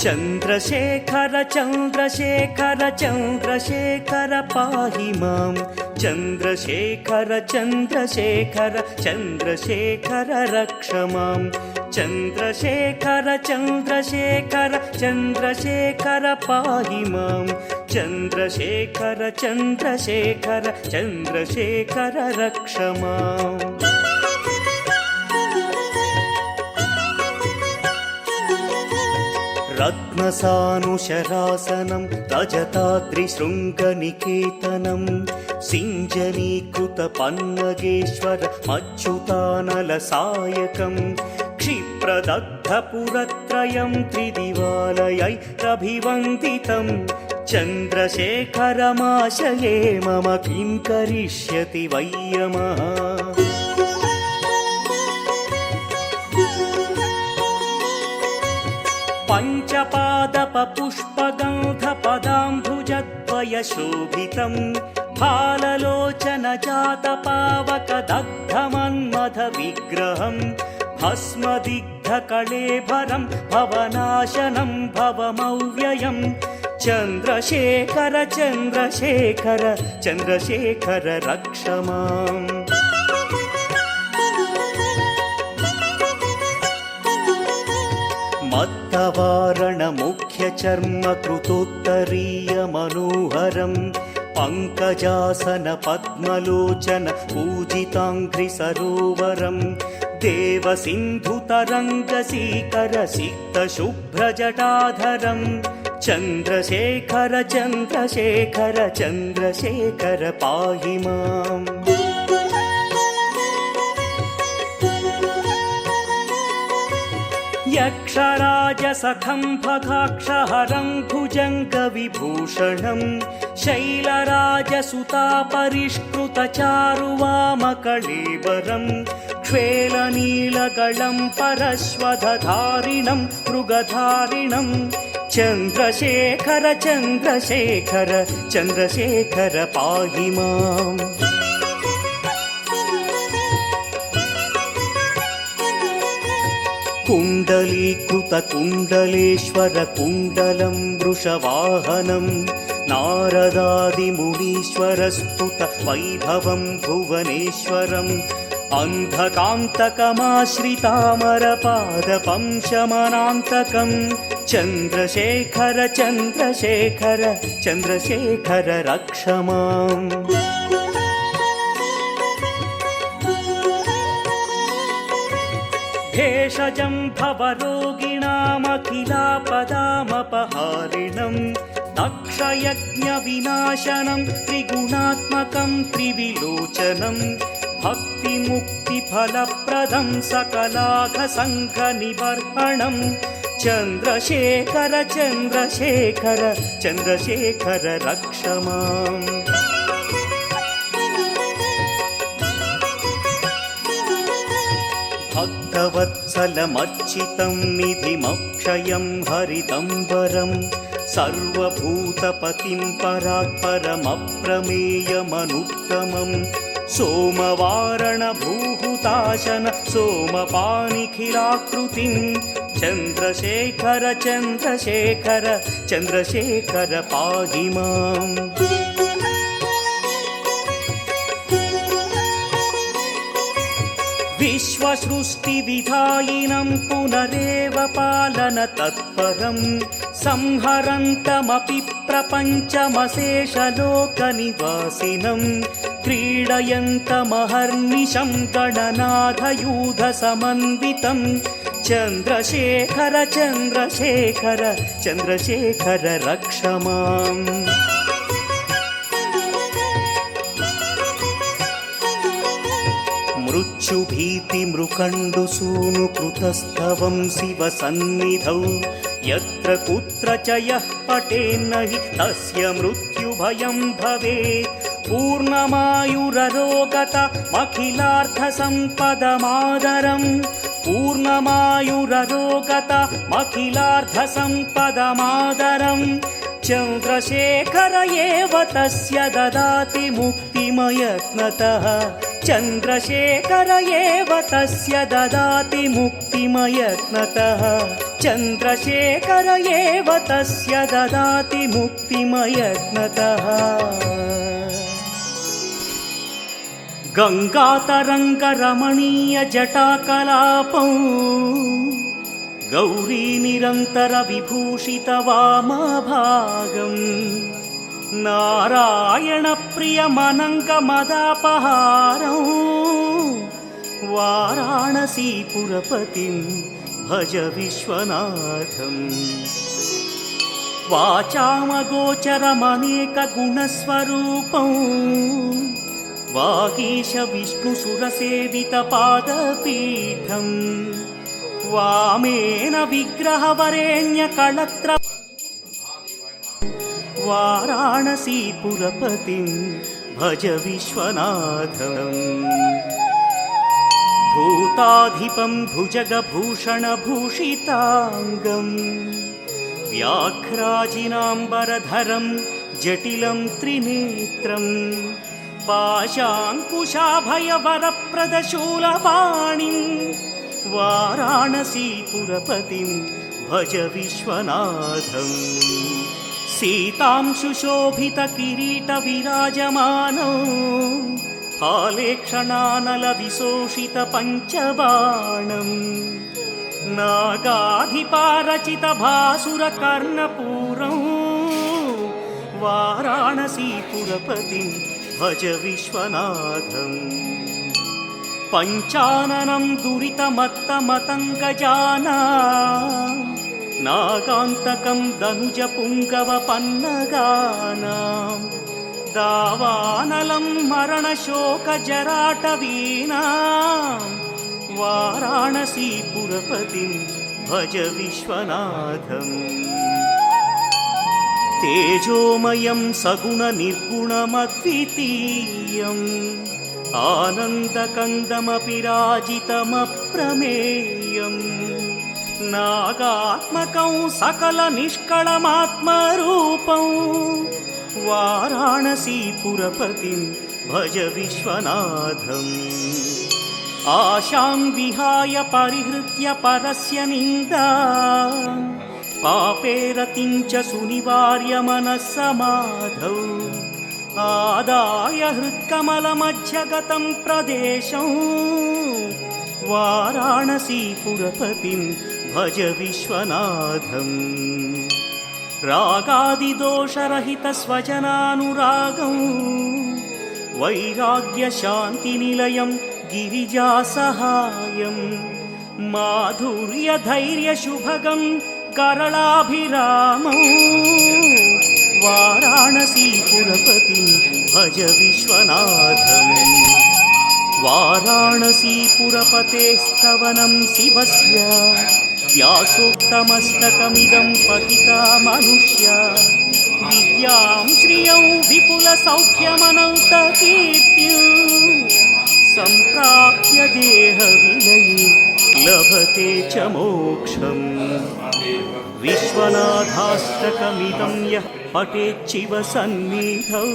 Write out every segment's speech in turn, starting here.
चन्द्रशेखर चन्द्रशेखर चन्द्रशेखर पाहि मां चन्द्रशेखर चन्द्रशेखर चन्द्रशेखर रक्ष मां चन्द्रशेखर चन्द्रशेखर चन्द्रशेखर पाहि मां चन्द्रशेखर चन्द्रशेखर चन्द्रशेखर रक्ष माम् रत्नसानुशरासनं रजताद्रिशृङ्गनिकेतनं सिञ्जनीकृतपन्नगेश्वर मच्युतानलसायकं क्षिप्रदग्धपुरत्रयं त्रिदिवालयैरभिवन्दितं चन्द्रशेखरमाशये मम किं करिष्यति वै यमः पञ्चपादपपुष्पगन्धपदाम्बुजद्वयशोभितं फाललोचनजातपावकदग्धमन्मथविग्रहं भस्मदिग्धकळेभरं भवनाशनं भवमव्ययं चन्द्रशेखर चन्द्रशेखर चन्द्रशेखर रक्ष माम् मत्तवारणमुख्यचर्मकृतोत्तरीयमनोहरं पङ्कजासन पद्मलोचन पूजिताङ्घ्रिसरोवरं देवसिन्धुतरङ्गसीकरसिक्तशुभ्रजटाधरं चन्द्रशेखर चन्द्रशेखर चन्द्रशेखर पाहि माम् यक्षराजसखं भगाक्षहरं भुजङ्गविभूषणं शैलराजसुतापरिष्कृतचारुवामकळेबरं क्ष्वेलनीलगलं परश्वधधारिणं मृगधारिणं चन्द्रशेखर चन्द्रशेखर चन्द्रशेखर पाहि माम् कुण्डलीकृतकुण्डलेश्वर कुण्डलं वृषवाहनं नारदादिमुनीश्वरस्तुत वैभवं भुवनेश्वरम् अन्धकान्तकमाश्रितामरपादपं शमनान्तकं चन्द्रशेखर चन्द्रशेखर चन्द्रशेखर रक्ष माम् भेषजं भवरोगिणामखिलापदामपहारिणं दक्षयज्ञविनाशनं त्रिगुणात्मकं त्रिविलोचनं भक्तिमुक्तिफलप्रदं सकलाघसङ्घनिबर्हणं चन्द्रशेखर चन्द्रशेखर चन्द्रशेखर रक्ष माम् भक्तवत्सलमर्चितं निधिमक्षयं हरितम्बरं सर्वभूतपतिं परात्परमप्रमेयमनुत्तमं सोमवारणभूहुताशन सोमपानिखिलाकृतिं चन्द्रशेखर चन्द्रशेखर चन्द्रशेखर पाहि माम् विश्वसृष्टिविधायिनं पुनरेव पालनतत्परं संहरन्तमपि प्रपञ्चमशेषलोकनिवासिनं क्रीडयन्तमहर्निशं गणनाथयूधसमन्वितं चन्द्रशेखर चन्द्रशेखर चन्द्रशेखर रक्ष माम् मृत्युभीतिमृकण्डुसूनुकृतस्तवं शिवसन्निधौ यत्र कुत्र च यः पठेन्न हि तस्य मृत्युभयं भवेत् पूर्णमायुररोगतमखिलार्थसम्पदमादरं पूर्णमायुररोगतमखिलार्थसम्पदमादरं चन्द्रशेखर एव तस्य ददाति मुक्तिमयत्नतः चन्द्रशेखर एव तस्य ददाति मुक्तिमयत्नतः चन्द्रशेखर एव तस्य ददाति मुक्तिमयत्नतः गङ्गातरङ्गरमणीयजटाकलापं गौरीनिरन्तरविभूषितवामभागम् नारायणप्रियमनङ्गमदापहारं वाराणसीपुरपतिं भज विश्वनाथम् वाचामगोचरमनेकगुणस्वरूपं वागीश विष्णुसुरसेवितपादपीठं वामेन विग्रहवरेण्यकळत्र वाराणसीपुरपतिं भज विश्वनाथम् भूताधिपं भुजगभूषणभूषिताङ्गं व्याघ्राजिनाम्बरधरं जटिलं त्रिनेत्रं पाशाङ्कुशाभयवरप्रदशूलपाणिं वाराणसीपुरपतिं भज विश्वनाथम् सीतां सुशोभितकिरीटविराजमानौ फालेक्षणानलविशोषितपञ्चबाणं नागाधिपारचितभासुरकर्णपूरं वाराणसीपुरपतिं भज विश्वनाथम् पञ्चाननं दुरितमत्तमतङ्गजाना नागान्तकं दनुजपुङ्गवपन्नगानां दावानलं मरणशोकजराटवीनां वाराणसीपुरपतिं भज विश्वनाथम् तेजोमयं सगुणनिर्गुणमद्वितीयम् आनन्दकन्दमपि राजितमप्रमेयम् नागात्मकं सकलनिष्कळमात्मरूपं वाराणसीपुरपतिं भज विश्वनाथम् आशां विहाय परिहृत्य परस्य निन्दा पापेरतिं च सुनिवार्य मनस्समाधौ आदाय हृत्कमलमध्यगतं प्रदेशं वाराणसीपुरपतिं भज विश्वनाथम् रागादिदोषरहितस्वजनानुरागं वैराग्यशान्तिनिलयं गिरिजासहायं माधुर्यधैर्यशुभगं करलाभिरामं वाराणसीपुरपतिं भज विश्वनाथम् वाराणसीपुरपतेस्तवनं शिवस्य व्यासोक्तमस्तकमिदं पठिता मनुष्या विद्यां श्रियं विपुलसौख्यमनन्तकीर्तिं सम्प्राप्य देहविलये लभते च मोक्षम् विश्वनाथाष्टकमिदं यः पठेच्छिव सन्निधौ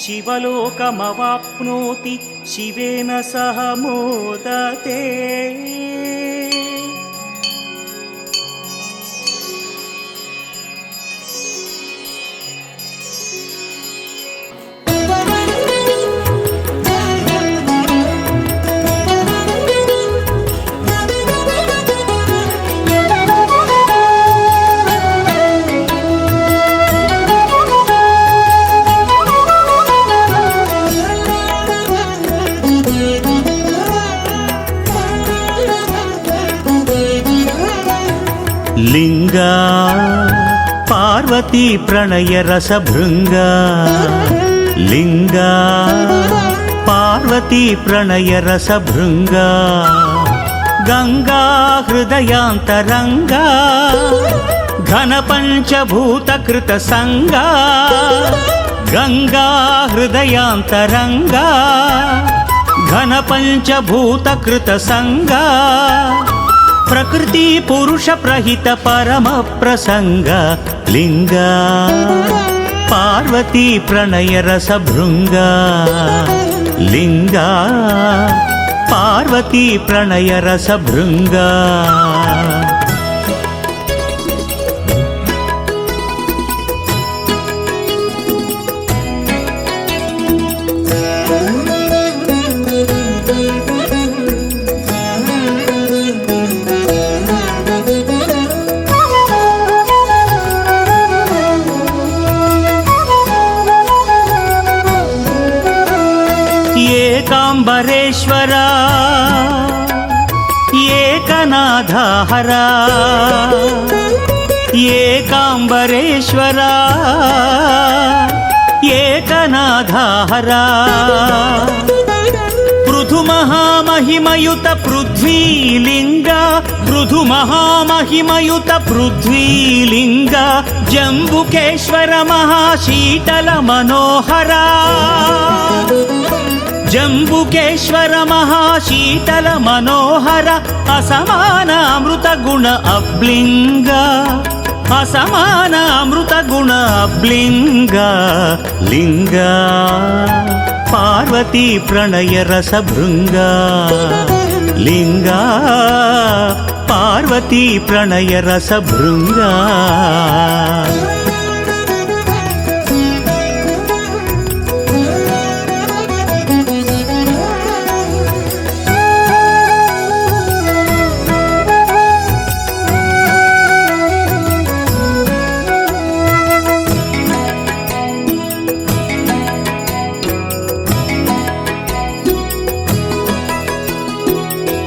शिवलोकमवाप्नोति शिवेन सह मोदते। लिंगा पार्वती प्रणय रसभृंगा लिंगा पार्वती प्रणय रसभृंगा गंगा हृदयांतरंगा घन पंचभूतकृत संगा गंगा हृदयांतरंगा घन पंचभूतकृत संगा प्रकृति पुरुष प्रहित परम प्रसंग लिंगा पार्वती प्रणय रसभृंगा ಲಿಂಗ ಪಾರ್ವತಿ ಪ್ರಣಯ ರಸ ಭೃಂಗ. ಏಕಾಂಬರೇಶ್ವರ ಏಕನಾಥ ಹರ, ಏಕಾಂಬರೇಶ್ವರ ಏಕನಾಥ ಹರ. ಪೃಥು ಮಹಾಮಹಿಮಯುತ ಪೃಥ್ವೀಲಿಂಗ, ಪೃಥು ಮಹಾಮಹಿಮಯುತ ಪೃಥ್ವೀಲಿಂಗ. ಜಂಬುಕೇಶ್ವರ ಮಹಾಶೀತಲ ಮನೋಹರ, ಜಂಬುಕೇಶ್ವರ ಮಹಾಶೀತಲ ಮನೋಹರ. ಅಸಮಾನ ಅಮೃತ ಗುಣ ಅಬ್ಲಿಂಗ, ಅಸಮಾನ ಅಮೃತ ಗುಣ ಅಬ್ಲಿಂಗ. ಲಿಂಗ ಪಾರ್ವತಿ ಪ್ರಣಯ ರಸ ಭೃಂಗ, ಲಿಂಗ ಪಾರ್ವತಿ ಪ್ರಣಯ ರಸ ಭೃಂಗ.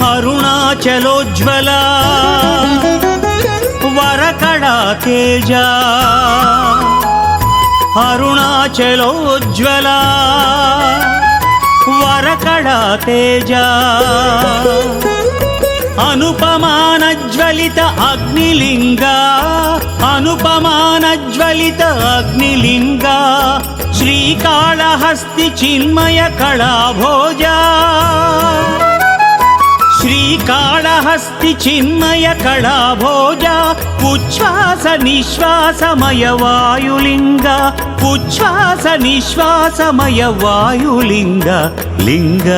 ಅರುಣಾಚಲೋಜ್ವಲ ವರಕಡ ತೇಜ, ಅರುಣಾಚಲೋಜ್ವಲ ವರಕಡ ತೇಜ. ಅನುಪಮಾನಜ್ವಲಿತ ಅಗ್ನಿಲಿಂಗ, ಅನುಪಮಾನಜ್ವಲಿತ ಅಗ್ನಿಲಿಂಗ. ಶ್ರೀಕಾಳಹಸ್ತಿ ಚಿನ್ಮಯ ಕಳಾಭೋಜ, ಶ್ರೀಕಾಳಹಸ್ತಿ ಚಿನ್ಮಯ ಕಳಾಭೋಜ. ಉಚ್ಛ್ವಾಸ ನಿಶ್ವಾಸಮಯ ವಾಯುಲಿಂಗ, ಉಚ್ಛ್ವಾಸ ನಿಶ್ವಾಸಮಯ ವಾಯುಲಿಂಗ. ಲಿಂಗ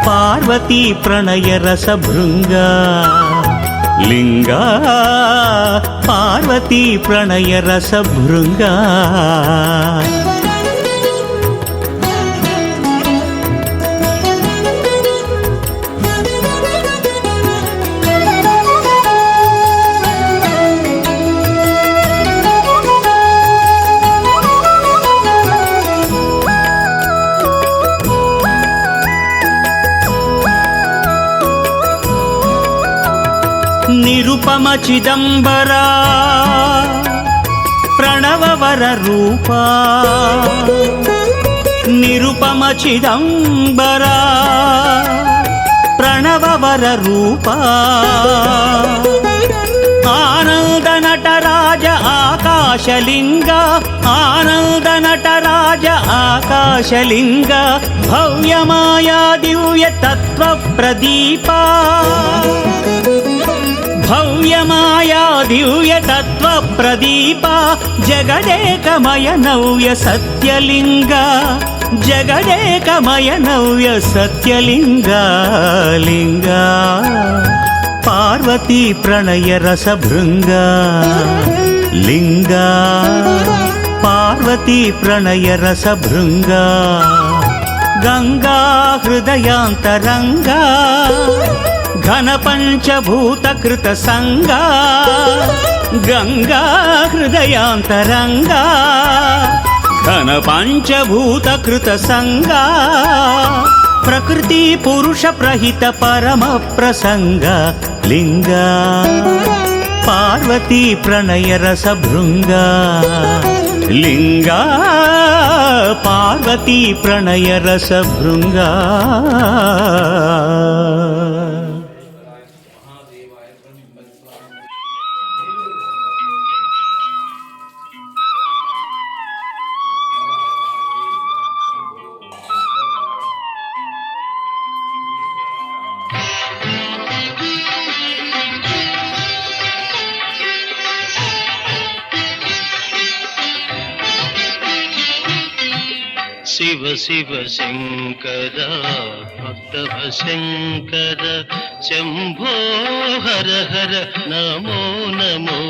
ಪಾರ್ವತಿ ಪ್ರಣಯ ರಸ ಭೃಂಗ, ಲಿಂಗ ಪಾರ್ವತಿ ಪ್ರಣಯ ರಸ ಭೃಂಗ. ನಿರುಪಮ ಚಿದಂಬರ ಪ್ರಣವವರ ರೂಪ, ನಿರುಪಮ ಚಿದಂಬರ ಪ್ರಣವವರ ರೂಪ. ಆನಂದ ನಟರಾಜ ಆಕಾಶಲಿಂಗ, ಆನಂದ ನಟರಾಜ ಆಕಾಶಲಿಂಗ. ಭವ್ಯ ಮಾಯಾ ದಿವ್ಯ ತತ್ವ ಪ್ರದೀಪ, ಭವ್ಯ ಮಾಯಾ ದಿವ್ಯ ತತ್ವ ಪ್ರದೀಪ. ಜಗದೇಕಮಯ ನವ್ಯ ಸತ್ಯಲಿಂಗ, ಜಗದೇಕಮಯ ನವ್ಯ ಸತ್ಯಲಿಂಗ. ಲಿಂಗ ಪಾರ್ವತಿ ಪ್ರಣಯ ರಸ ಭೃಂಗ, ಲಿಂಗ ಪಾರ್ವತಿ ಪ್ರಣಯ ರಸ ಭೃಂಗ. ಗಂಗಾ ಹೃದಯಾಂತರಂಗ, ಘನ ಪಂಚಭೂತ ಕೃತ ಸಂಗ. ಗಂಗಾ ಹೃದಯಾಂತರಂಗ, ಘನ ಪಂಚಭೂತ ಕೃತ ಸಂಗ. ಪ್ರಕೃತಿ ಪುರುಷ ಪ್ರಹಿತ ಪರಮ ಪ್ರಸಂಗ. ಲಿಂಗ ಪಾರ್ವತಿ ಪ್ರಣಯ ರಸ ಭೃಂಗ, ಲಿಂಗ ಪಾರ್ವತಿ ಪ್ರಣಯ ರಸ ಭೃಂಗ. శివ శివ శంకర భక్తవ శంకర శంభో హర హర నమో నమో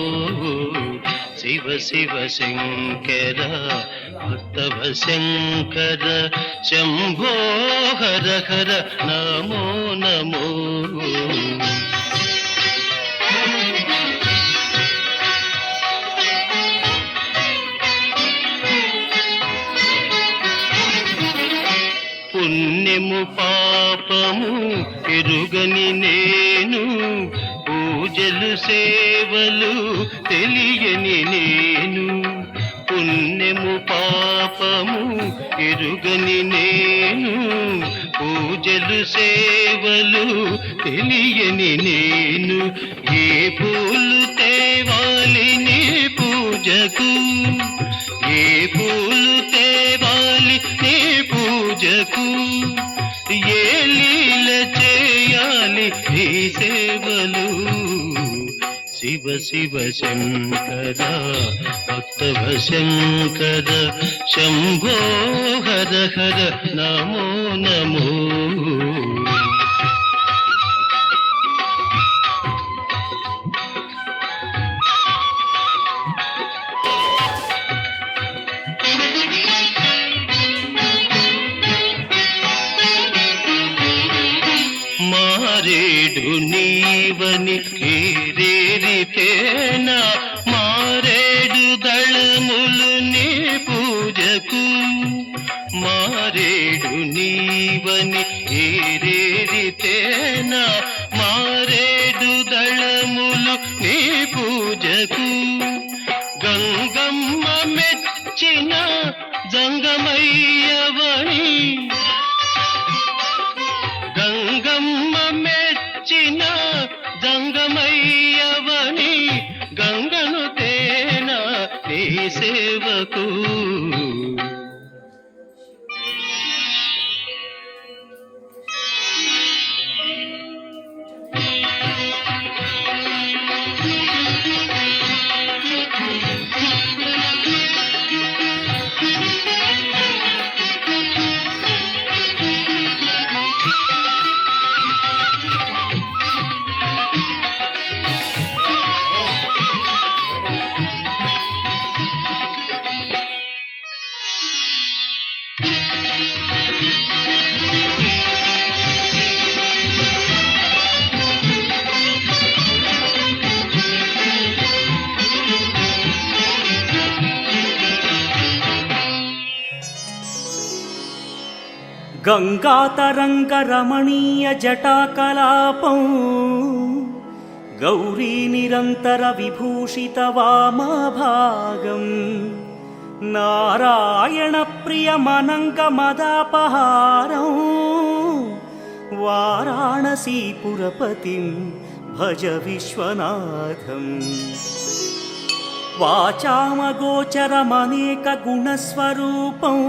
శివ శివ శంకర భక్తవ శంకర శంభో హర హర నమో నమో పుణ్యము పాపము ఎరుగని నేను పూజలు సేవలు తెలియని నేను పుణ్యము పాపము ఎరుగని నేను పూజలు సేవలు తెలియని నేను ఏ పూలు తేవాలి నీ పూజకు ఏ పూలు తేవాలి నీ పూజకు ఏ లీల చేయాలి నీ సేవలు శివ శివ శంకర భక్తవ శంకర శంభో హర హర నమో నమో మారేడు నీవని ఏరేరితేనా మారేడు దళములు నీ పూజకు మారేడు నీవని ఏరేరితేనా మారేడు దళములు నీ పూజకు గంగమ్మ మెచ్చిన జంగమయ్యవని గంగమ్మ మెచ్చిన జంగమయ్యవని గంగను తేనా నీ సేవకు గంగాతరంగ రమణీయ జటాకలాపం గౌరీ నిరంతర విభూషిత వామభాగం నారాయణ ప్రియ మనంగ మదాపహారం వారాణసీపురపతిం భజ విశ్వనాథం వాచామగోచరమనేక గుణస్వరూపం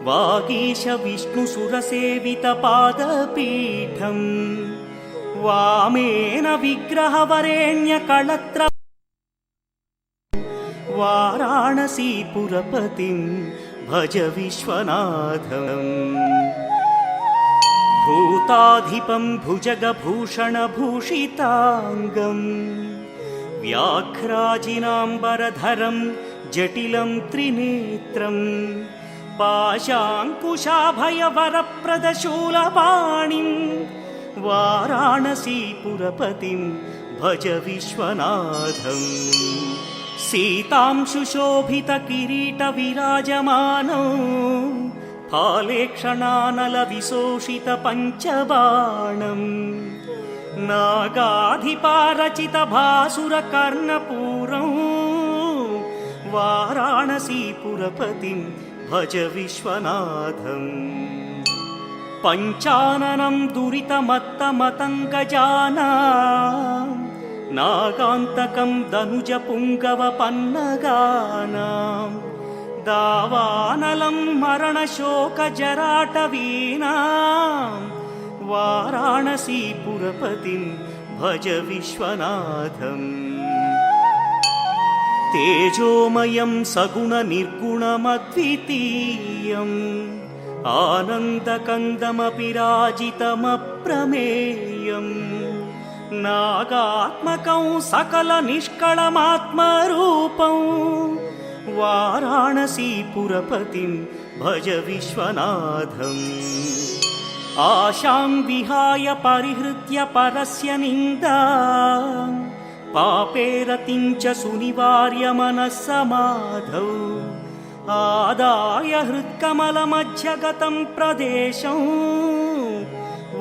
వాగీశ విష్ణు సురసేవిత పాదపీఠం వామేన విగ్రహవరేణ్య కళత్ర వారాణసీపురపతిం భజ విశ్వనాథం భూతాధిపం భుజగభూషణభూషితాంగం వ్యాఘ్రాజినాంబరధరం జటిలం త్రినేత్రం పాశాంకుశాభయవరప్రదశూలపాణిం వారాణసీపురపతిం భజ విశ్వనాథం సీతాంశుశోభిత కిరీట విరాజమానం ఫాలేక్షణానల విశోషిత పంచబాణం నాగాధిపారచిత భాసుర కర్ణపూరం వారాణసీపురపతిం భజ విశ్వనాథం పంచాననం దురితమత్తమతంగజానాం నాగాంతకం ధనుజ పుంగవ పన్నగానాం దావానలం మరణశోక జరాటవీనాం వారాణసీపురపతిం భజ విశ్వనాథం तेजोमयं सगुणनिर्गुणमद्वितीयम् आनन्दकन्दमपि राजितमप्रमेयम् नागात्मकं सकलनिष्कळमात्मरूपं वाराणसीपुरपतिं भज विश्वनाथम् आशां विहाय परिहृत्य परस्य निन्दा पापे रतिं च सुनिवार्य मनस्समाधौ आदाय हृत्कमलमध्यगतं प्रदेशं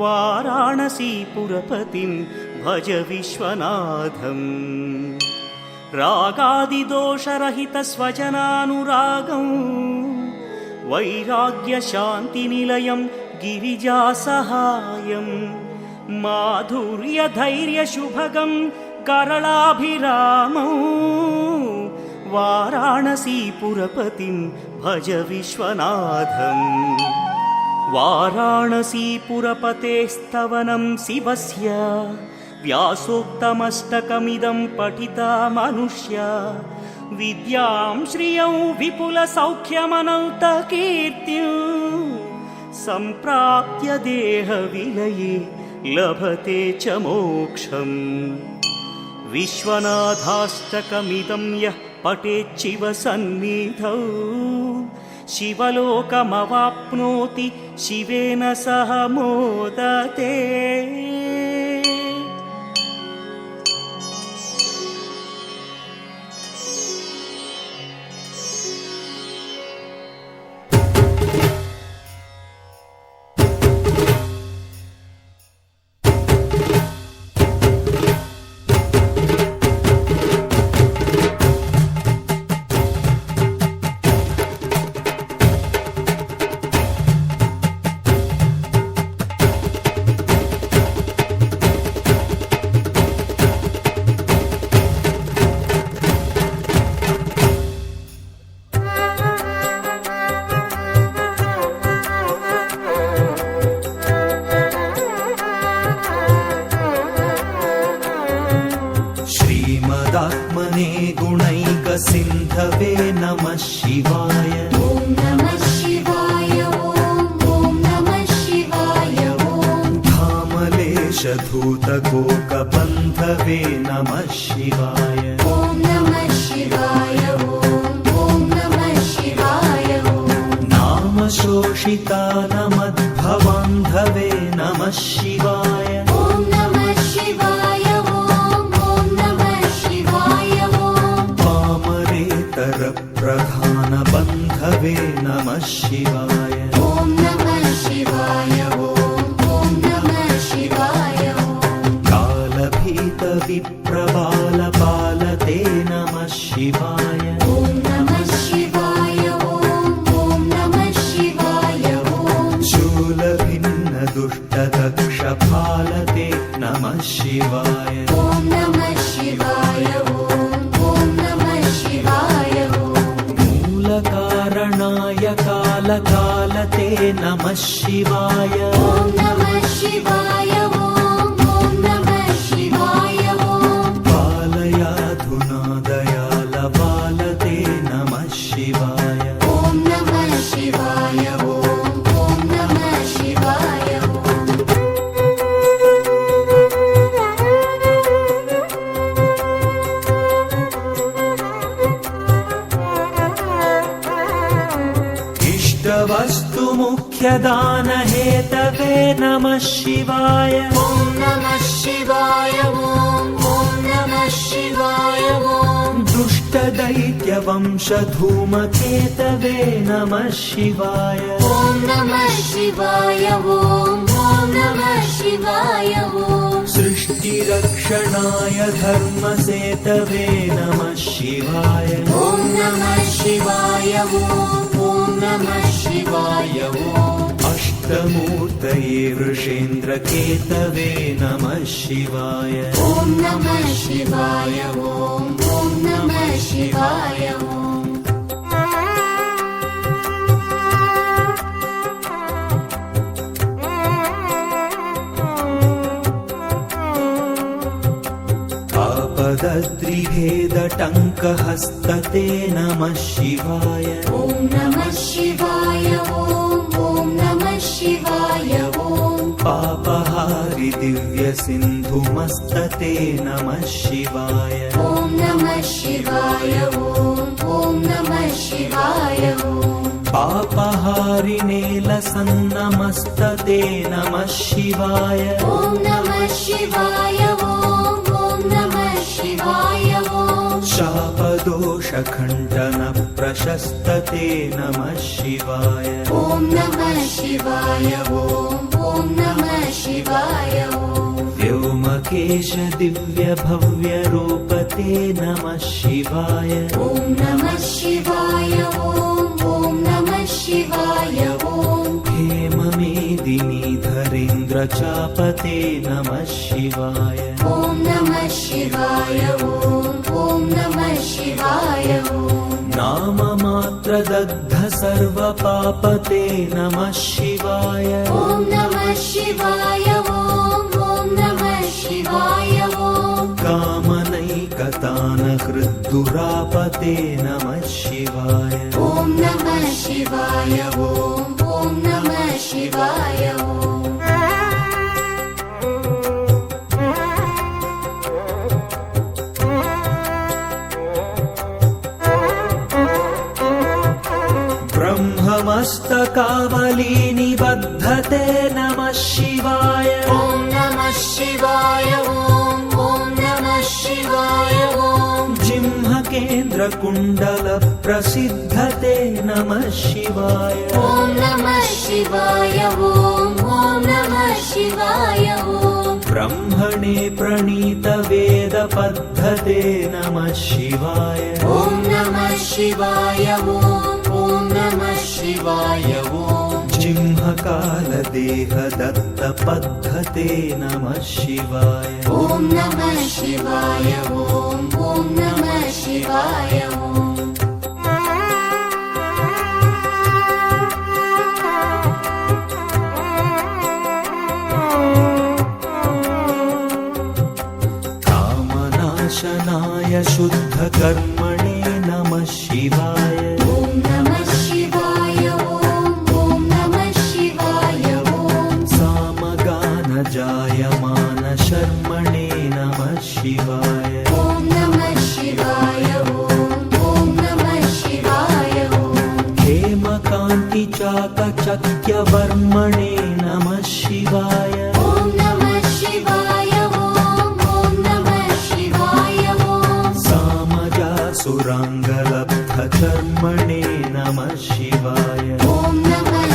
वाराणसीपुरपतिं भज विश्वनाथम् रागादिदोषरहितस्वजनानुरागं वैराग्यशान्तिनिलयं गिरिजासहायं माधुर्यधैर्यशुभगं करलाभिरामौ वाराणसीपुरपतिं भज विश्वनाथम् वाराणसीपुरपतेस्तवनं शिवस्य व्यासोक्तमष्टकमिदं पठिता मनुष्या विद्यां श्रियं विपुलसौख्यमनन्तकीर्तिं सम्प्राप्य देहविलये लभते च मोक्षम् विश्वनाथाष्टकमिदं यः पठेच्छिव सन्निधौ शिवलोकमवाप्नोति शिवेन सह मोदते। श्रीमदात्मने गुणैकसिन्धवे नमः शिवाय। ॐ नमः शिवाय ॐ नमः शिवाय ॐ धामलेशधूतकोकबन्धवे नमः शिवाय। ॐ नमः शिवाय ॐ नमः शिवाय ॐ नामशोषितानमद्भवान्धवे नमः शिवाय। ॐ नमः शिवाय ॐ नमः शिवाय ॐ पामरेतरप्रधानबन्धवे नमः शिवाय। ॐ नमः शिवाय ॐ नमः शिवाय ॐ कालभीतविप्रबालपालते नमः शिवाय। ॐ नमः शिवाय ॐ नमः शिवाय ॐ शूलभिन्नदुष्टदक्षपालते नमः शिवाय। ॐ नमः शिवाय ॐ नमः शिवाय ॐ मूलकारणाय कालकालते नमः शिवाय। ॐ नमः शिवाय ॐ नमः शिवाय ॐ पालयाधुना दयालपालते नमः शिवाय। ॐ नमः शिवाय ॐ नमः शिवाय ॐ इष्टवस्तु मुख्यदानहेतवे नमः शिवाय। ॐ नमः शिवाय ॐ नमः शिवाय ॐ दुष्टदैत्यवंशधूमकेतवे नमः शिवाय। ॐ नमः शिवाय ॐ नमः शिवाय ॐ सृष्टिरक्षणाय धर्मसेतवे नमः शिवाय। ॐ नमः शिवाय ॐ नमः शिवाय ॐ अष्टमूर्तये वृषेन्द्रकेतवे नमः शिवाय। ॐ नमः शिवाय ॐ नमः शिवाय ॐ पदद्रिभेदटङ्कहस्तते नमः शिवाय ॐ नमः शिवाय ॐ नमः शिवाय ॐ पापहारि दिव्यसिन्धुमस्तते नमः शिवाय ॐ नमः शिवाय ॐ नमः शिवाय ॐ पापहारिणेलसन्नमस्तते नमः शिवाय ॐ नमः शिवाय ॐ नमः शिवाय ॐ शापदोषखण्डनप्रशस्तते नमः शिवाय ॐ नमः शिवाय ॐ नमः शिवाय ॐ व्योमकेश दिव्यभव्यरूपते नमः शिवाय ॐ नमः शिवाय ॐ नमः शिवाय ॐ हेममेदिनीधरेन्द्रचापते नमः शिवाय ॐ नमः शिवाय ॐ नमः शिवाय ॐ नाममात्रदग्ध सर्वपापते नमः शिवाय ॐ नमः शिवाय ॐ नमः शिवाय ॐ कामनैकतानहृद्दुरापते नमः शिवाय ॐ नमः शिवाय ॐ नमः शिवाय ॐ ब्रह्ममस्तकावली निबद्धते नमः शिवाय ॐ नमः शिवाय ॐ नमः शिवाय ॐ जिह्मकेन्द्रकुण्डलप्रसिद्धते नमः शिवाय ॐ नमः शिवाय ॐ नमः शिवाय ॐ ब्रह्मणे प्रणीतवेदपद्धते नमः शिवाय ॐ नमः शिवाय ॐ नमः शिवाय ॐ जिह्मकालदेहदत्तपद्धते नमः शिवाय ॐ नमः शिवाय ॐ नमः शिवाय ॐ कामनाशनाय शुद्धकर्मणे नमः शिवाय ॐ नमः शिवाय ॐ नमः शिवाय ॐ सामगानजायमानशर्मणे नमः शिवाय ॐ नमः शिवाय ॐ नमः शिवाय ॐ हेमकान्तिचाकचक्यवर्मणे नमः शिवाय ॐ नमः शिवाय ॐ नमः शिवाय ॐ सामजासुराङ्गलब्धचर्मणे नमः शिवाय ॐ नमः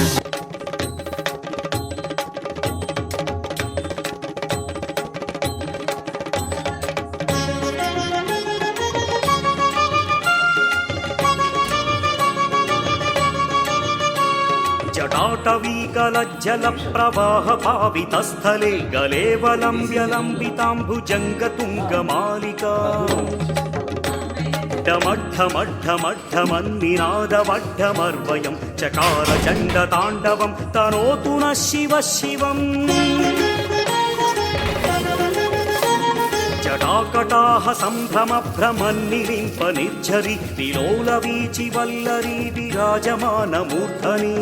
जटाटवीकलज्जलप्रवाहपावितस्थले गलेवलम्ब्यलम्बिताम्बुजङ्गतुङ्गमालिका डमड्ढमड्ढमड्ढमन्निनादवड्ढमर्वयं चकार चण्डताण्डवं तनोतु नः शिवः शिवम् जटाकटाह सम्भ्रमभ्रमन्निलिम्प निर्झरि विलोलवीचिवल्लरी विराजमानमूर्धनि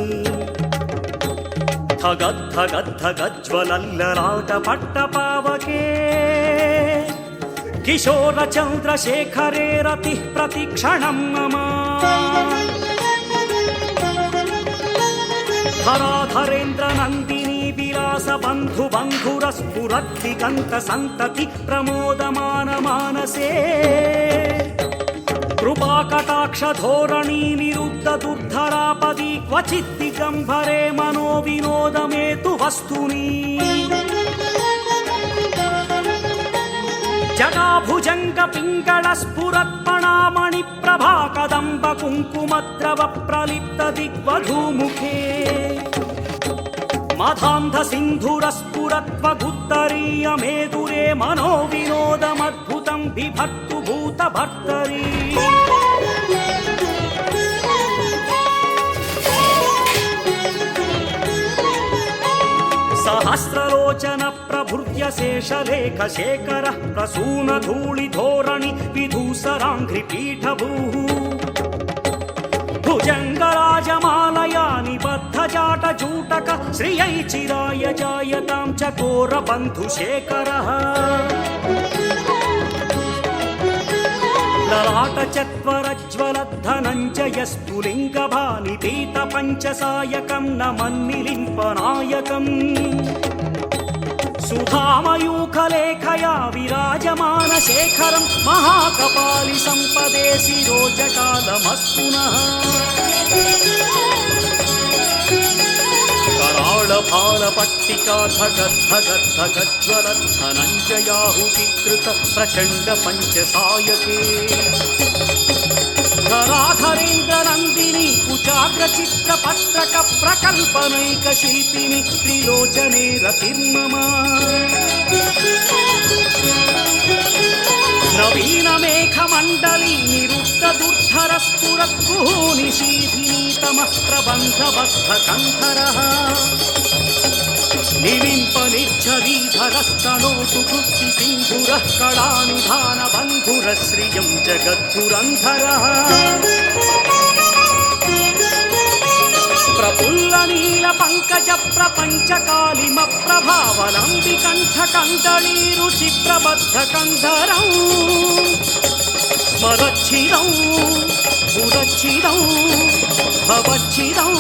धगद्धगद्धगज्ज्वलल्ललाटपट्टपावके किशोरचन्द्रशेखरे रतिः प्रतिक्षणं मम धराधरेन्द्रनन्दिनी विलासबन्धुबन्धुरस्फुरद्दिगन्तसन्तति प्रमोदमानमानसे कृपाकटाक्षधोरणी निरुद्धदुर्धरापदी क्वचित् दिगम्भरे मनो विनोदमेतु वस्तुनि जटाभुजङ्गपिङ्गळस्फुरत्पणामणिप्रभा कदम्बकुङ्कुमद्रव प्रलिप्तदिग्वधूमुखे मधान्धसिन्धुरस्फुरत्वगुत्तरीयमेदुरे मनो विनोदमद्भुतं बिभर्तु भूतभर्तरी सहस्रलोचन प्रभु स्फुर्य शेषलेख शेखर प्रसून धूलि धोरणि विधूसराङ्घ्रि पीठभूः भुजङ्गराजमालया निबद्धजाट जूटक श्रियै चिराय जायतां चकोरबन्धुशेखरः ललाटचत्वरज्वलद्धनञ्जय स्फुलिङ्गभानिपीतपञ्चसायकं नमन्निलिम्पनायकम् सुधामयूखलेखया विराजमानशेखरं महाकपालि सम्पदे शिरोजटालमस्तु नः कराळभालपट्टिकाधगद्धगद्धगज्ज्वलद्धनञ्जयाहुतिकृत प्रचण्ड पञ्चसायके धराधरेन्द्रनन्दिनी कुचाग्रचित्रपत्रक प्रकल्पनैकशिल्पिनि त्रिलोचने रतिर्मम नवीनमेघमण्डली निरुक्तदुर्धरस्फुरद्गुनिशीधिनीतमः प्रबन्धबद्धकन्धरः निलिम्पनिर्झरीधरस्तनोतु कृत्तिसिन्धुरः कलानिधानबन्धुरश्रियं जगद्धुरन्धरः प्रफुल्लनीलपङ्कज प्रपञ्चकालिमप्रभावलम्बिकण्ठकन्दलीरुचिप्रबद्धकन्धरौ स्मरच्छिदौ पुरच्छिदौ भवच्छिदौ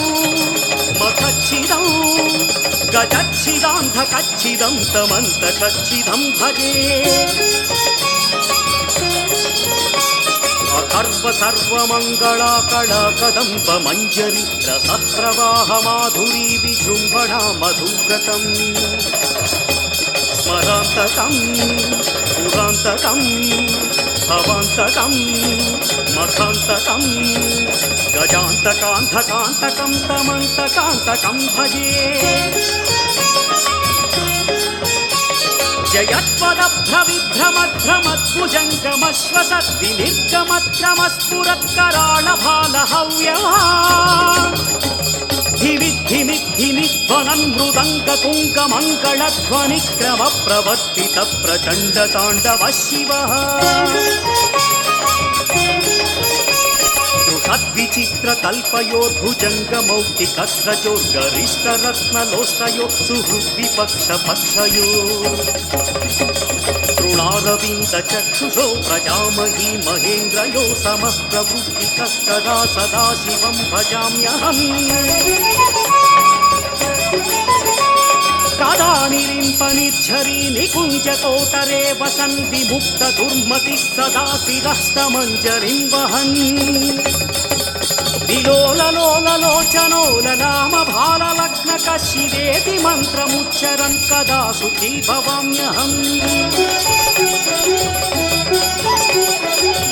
मखच्छिदौ गजच्छिदान्धकच्छिदं तमन्तकच्छिदं भजे अकर्व सर्वमङ्गला कला कदम्ब मञ्जरी रसप्रवाह माधुरी विजृम्भणा मधुव्रतम् स्मरान्तकं पुरान्तकं भवान्तकं मखान्तकं गजान्तकान्धकान्तकं तमन्तकान्तकं भजे जयत्वदभ्रविभ्रमध्रमध्वजङ्गमश्वसद्विनिर्गमध्रमस्फुरत्कराळभालहव्यवा धिमिद्धिमिद्धिमिद्वनन्मृदङ्गमङ्गलध्वनिक्रमप्रवर्तितप्रचण्डताण्डवः शिवः बृहद्विचित्रकल्पयोर्भुजङ्गमौक्तिकस्रजोर्गरिष्ठरत्नलोष्टयो सुहृद्विपक्षपक्षयो तृणारविन्दचक्षुषो प्रजामही महेन्द्रयो समः प्रवृत्तिकस्तदा सदा शिवं भजाम्यहम् कदा निलिम्पनिर्झरी निकुञ्जकोटरे वसन् विमुक्तदुर्मतिः सदा शिरस्तमञ्जरिं वहन् विलोललोललोचनो ललामभाललग्नकः शिवेति मन्त्रमुच्चरन् कदा सुखी भवाम्यहम्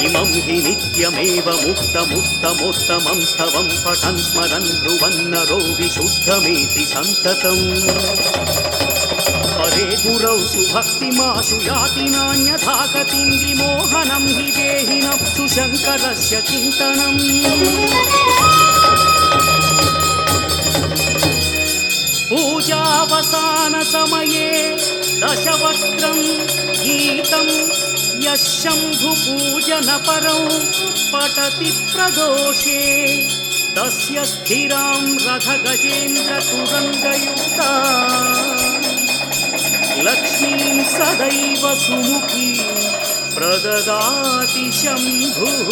इमं हि नित्यमेव मुक्तमुत्तमोत्तमं स्तवं पठन् स्मरन् ब्रुवन्नरो विशुद्धमेति सन्ततम् हरे गुरौ सुभक्तिमाशु याति नान्यथा गतिं विमोहनं हि देहिनः सुशङ्करस्य चिन्तनम् पूजावसानसमये दशवक्त्रं गीतं यः शम्भुपूजनपरौ पठति प्रदोषे तस्य स्थिरां रथगजेन्द्रतुरङ्गयुक्ता लक्ष्मीं सदैव सुमुखी प्रददाति शम्भुः।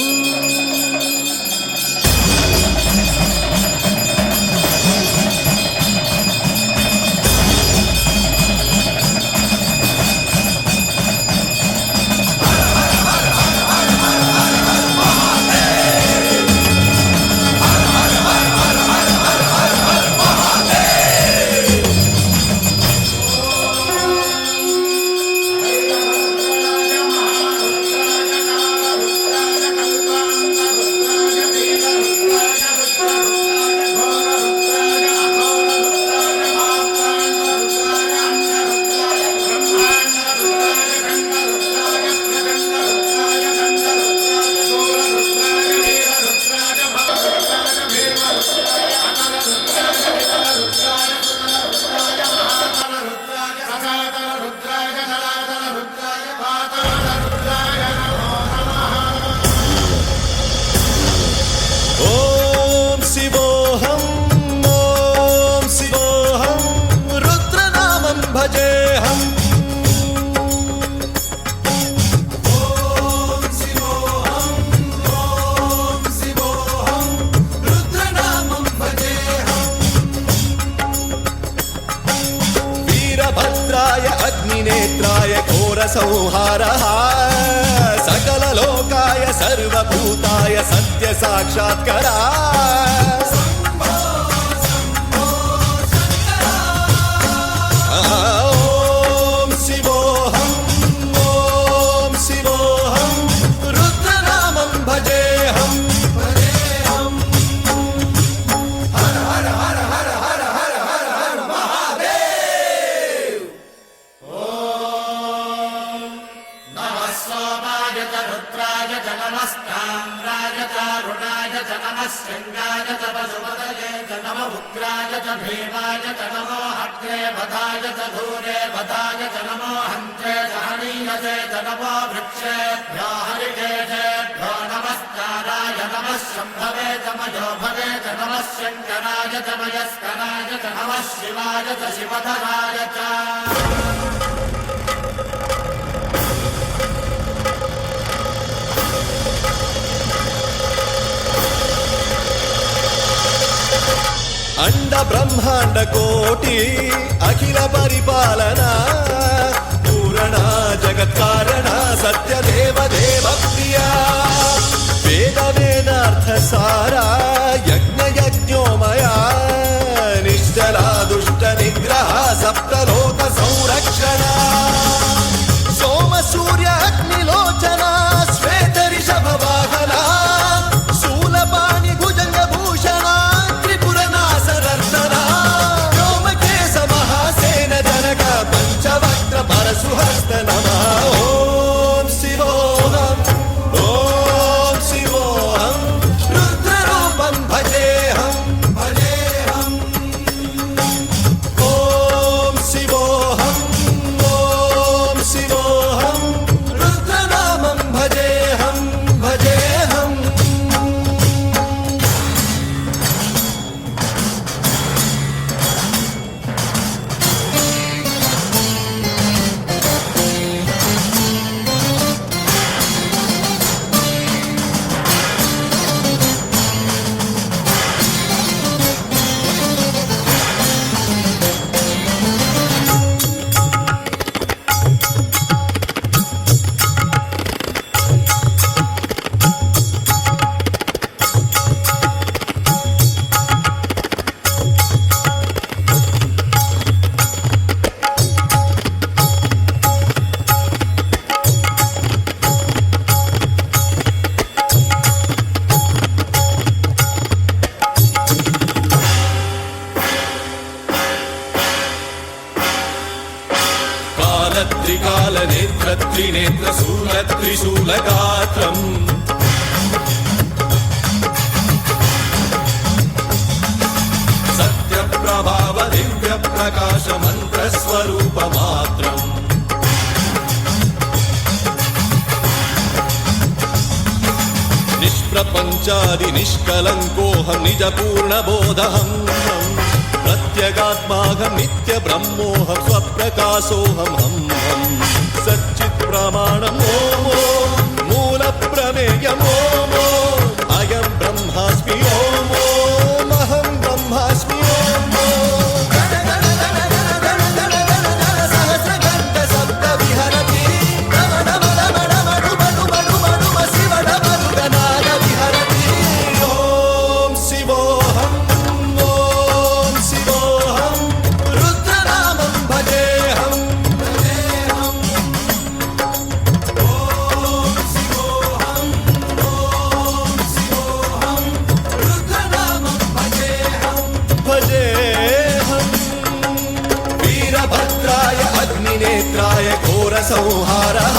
संहारः सकललोकाय सर्वभूताय सत्य साक्षात्करा ॐ शिवोऽहम् ॐ शिवोऽहम् रुद्रनामं भजेऽहम् अंड ब्रह्मांड कोटि अखिल परिपालना पूरणा जगत्कारणा सत्य देव देव प्रिया वेद वेदार्थ सारा यज्ञ यज्ञोमया निश्चला दुष्ट निग्रह सप्तलोक संरक्षणा सोम सूर्य अग्निलोचना श्वेत ऋषभ वाहना शूलपाणि भुजंग भूषणा पंचवक्त्र परशुहस्त नमः ॐ शिवोऽहम् ॐ शिवोऽहम् रुद्ररूपं भजेऽहम् भजेऽहम् ॐ शिवोऽहम् ॐ शिवोऽहम् रुद्रनामं भजेऽहम् भजेऽहम् त्रिकाल नेत्र त्रिनेत्र शूल त्रिशूल गात्रम् सत्य प्रभाव दिव्य प्रकाश मंत्र स्वरूप मात्रम् निष्प्रपंचादि निष्कलंकोऽहं निज पूर्ण बोधहम् प्रत्यगात्माहं नित्य ब्रह्मोऽहं स्वप्रकाशोऽहं हम सच्चित् प्रमाणम् ॐ मूल प्रमेयम् ॐ अयं ब्रह्मास्मि ॐ अहं ब्रह्मास्मि सहस्रघण्ट शब्द विहरति विहरति ॐ शिवोऽहम् नेत्राय घोर संहारः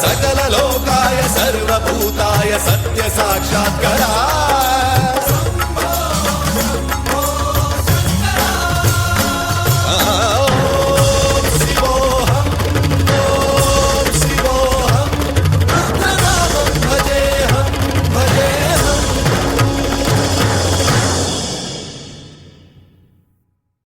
सकल लोकाय सर्वभूताय सत्य साक्षात्करा